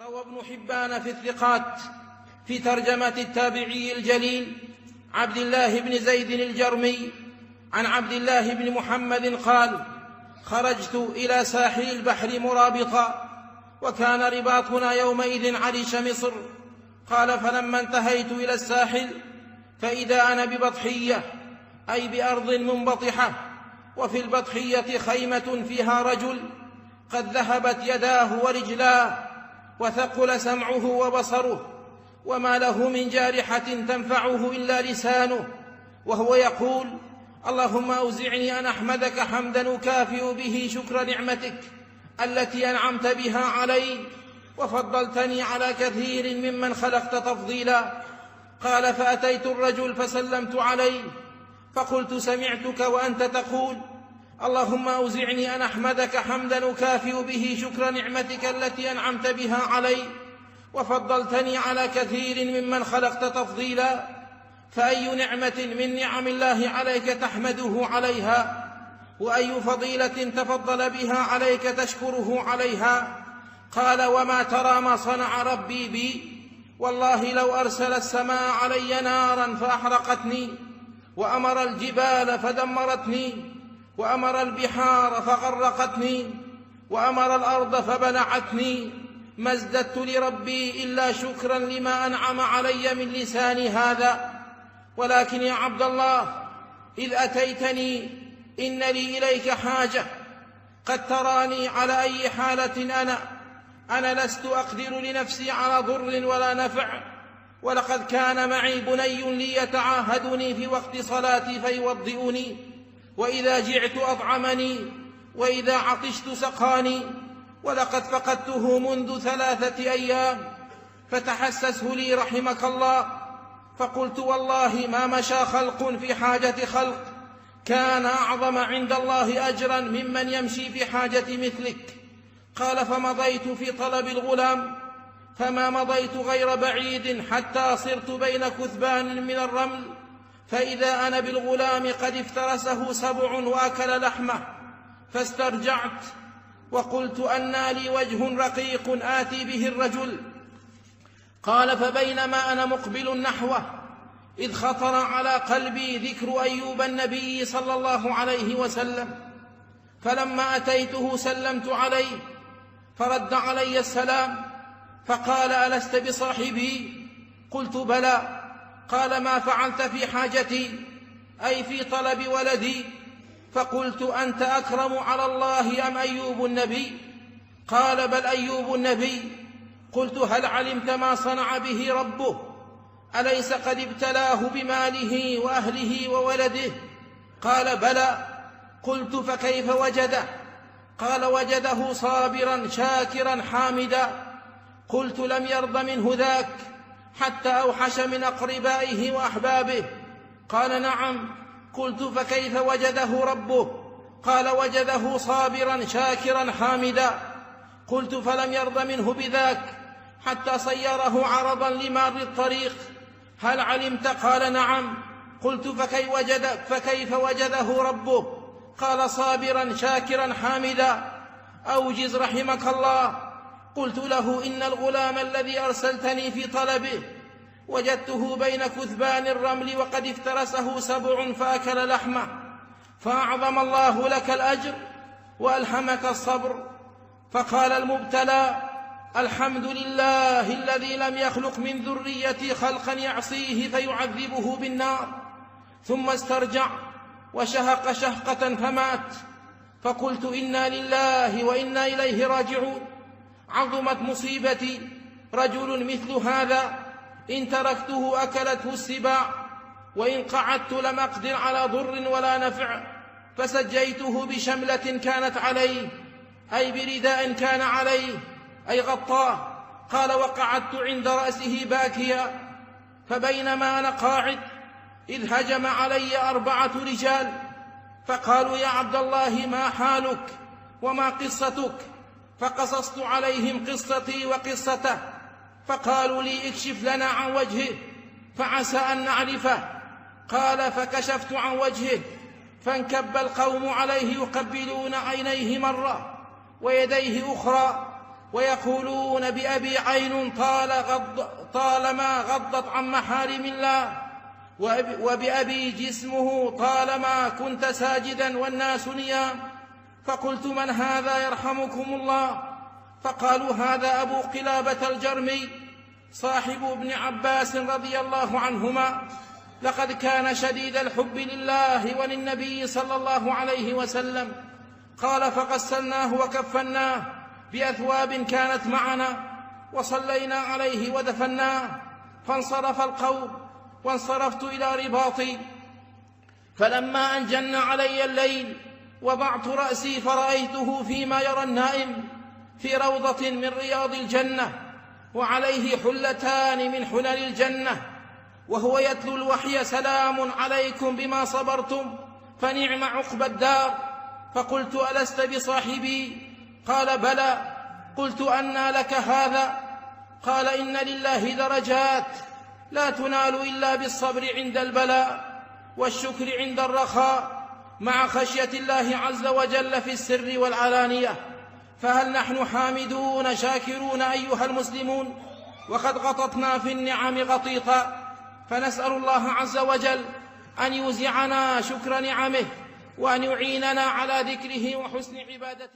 روى ابن حبان في الثقات في ترجمة التابعي الجليل عبد الله بن زيد الجرمي عن عبد الله بن محمد قال: خرجت إلى ساحل البحر مرابطا، وكان رباطنا يومئذ عريش مصر. قال: فلما انتهيت إلى الساحل فإذا أنا ببطحية، أي بأرض منبطحة، وفي البطحية خيمة فيها رجل قد ذهبت يداه ورجلاه، وثقل سمعه وبصره، وما له من جارحة تنفعه إلا لسانه، وهو يقول: اللهم أوزعني أن أحمدك حمدا أكافئ به شكر نعمتك التي أنعمت بها علي وفضلتني على كثير ممن خلقت تفضيلا. قال: فأتيت الرجل فسلمت عليه فقلت: سمعتك وأنت تقول: اللهم أوزعني أن أحمدك حمدا أكافئ به شكر نعمتك التي أنعمت بها علي وفضلتني على كثير ممن خلقت تفضيلا، فأي نعمة من نعم الله عليك تحمده عليها، وأي فضيلة تفضل بها عليك تشكره عليها؟ قال: وما ترى ما صنع ربي بي؟ والله لو أرسل السماء علي نارا فأحرقتني، وأمر الجبال فدمرتني، وأمر البحار فغرقتني، وأمر الأرض فبلعتني، ما ازددت لربي إلا شكرا لما أنعم علي من لساني هذا. ولكن يا عبد الله، إذ أتيتني إن لي إليك حاجة، قد تراني على أي حالة أنا لست أقدر لنفسي على ضر ولا نفع، ولقد كان معي بني لي يتعاهدني في وقت صلاتي فيوضئني، وإذا جعت أطعمني، وإذا عطشت سقاني، ولقد فقدته منذ 3 أيام، فتحسسه لي رحمك الله. فقلت: والله ما مشى خلق في حاجة خلق كان أعظم عند الله أجرا ممن يمشي في حاجة مثلك. قال: فمضيت في طلب الغلام، فما مضيت غير بعيد حتى صرت بين كثبان من الرمل، فإذا أنا بالغلام قد افترسه سبع وأكل لحمه، فاسترجعت وقلت: أنى لي وجه رقيق آتي به الرجل. قال: فبينما أنا مقبل نحوه إذ خطر على قلبي ذكر أيوب النبي صلى الله عليه وسلم، فلما أتيته سلمت عليه فرد علي السلام، فقال: ألست بصاحبي؟ قلت: بلى. قال: ما فعلت في حاجتي، أي في طلب ولدي؟ فقلت: أنت أكرم على الله أم أيوب النبي؟ قال: بل أيوب النبي. قلت: هل علمت ما صنع به ربه؟ أليس قد ابتلاه بماله وأهله وولده؟ قال: بلى. قلت: فكيف وجده؟ قال: وجده صابرا شاكرا حامدا. قلت: لم يرض منه ذاك حتى أوحش من أقربائه وأحبابه؟ قال: نعم. قلت: فكيف وجده ربه؟ قال: وجده صابرا شاكرا حامدا. قلت: فلم يرض منه بذاك حتى صيره عرضا لمار الطريق؟ هل علمت؟ قال: نعم. قلت: فكيف وجده ربه؟ قال: صابرا شاكرا حامدا. أوجز رحمك الله. قلت له: إن الغلام الذي أرسلتني في طلبه وجدته بين كثبان الرمل وقد افترسه سبع فأكل لحمه، فأعظم الله لك الأجر وألهمك الصبر. فقال المبتلى: الحمد لله الذي لم يخلق من ذريتي خلقا يعصيه فيعذبه بالنار. ثم استرجع وشهق شهقة فمات. فقلت: إنا لله وإنا إليه راجعون. عظمت مصيبتي، رجل مثل هذا إن تركته أكلته السباع، وإن قعدت لم أقدر على ضر ولا نفع، فسجيته بشملة كانت عليه، أي برداء كان عليه، أي غطاه. قال: وقعدت عند رأسه باكيا، فبينما أنا قاعد إذ هجم علي 4 رجال، فقالوا: يا عبد الله، ما حالك وما قصتك؟ فقصصت عليهم قصتي وقصته، فقالوا لي: اكشف لنا عن وجهه فعسى أن نعرفه. قال: فكشفت عن وجهه، فانكب القوم عليه يقبلون عينيه مرة ويديه أخرى، ويقولون بأبي عين طالما غضت عن محارم الله، وبأبي جسمه طالما كنت ساجدا والناس نيام. فقلت: من هذا يرحمكم الله؟ فقالوا: هذا أبو قلابة الجرمي صاحب ابن عباس رضي الله عنهما، لقد كان شديد الحب لله وللنبي صلى الله عليه وسلم. قال: فغسلناه وكفناه بأثواب كانت معنا، وصلينا عليه ودفناه. فانصرف القوم وانصرفت إلى رباطي، فلما أن جن علي الليل وضعت رأسي فرأيته فيما يرى النائم في روضة من رياض الجنة، وعليه حلتان من حلل الجنة، وهو يتلو الوحي: سلام عليكم بما صبرتم فنعم عقبى الدار. فقلت: ألست بصاحبي؟ قال: بلى. قلت: أنى لك هذا؟ قال: إن لله درجات لا تنال إلا بالصبر عند البلاء والشكر عند الرخاء مع خشية الله عز وجل في السر والعلانية. فهل نحن حامدون شاكرون أيها المسلمون؟ وقد غطتنا في النعم غطيطا، فنسأل الله عز وجل أن يوزعنا شكر نعمه، وأن يعيننا على ذكره وحسن عبادته.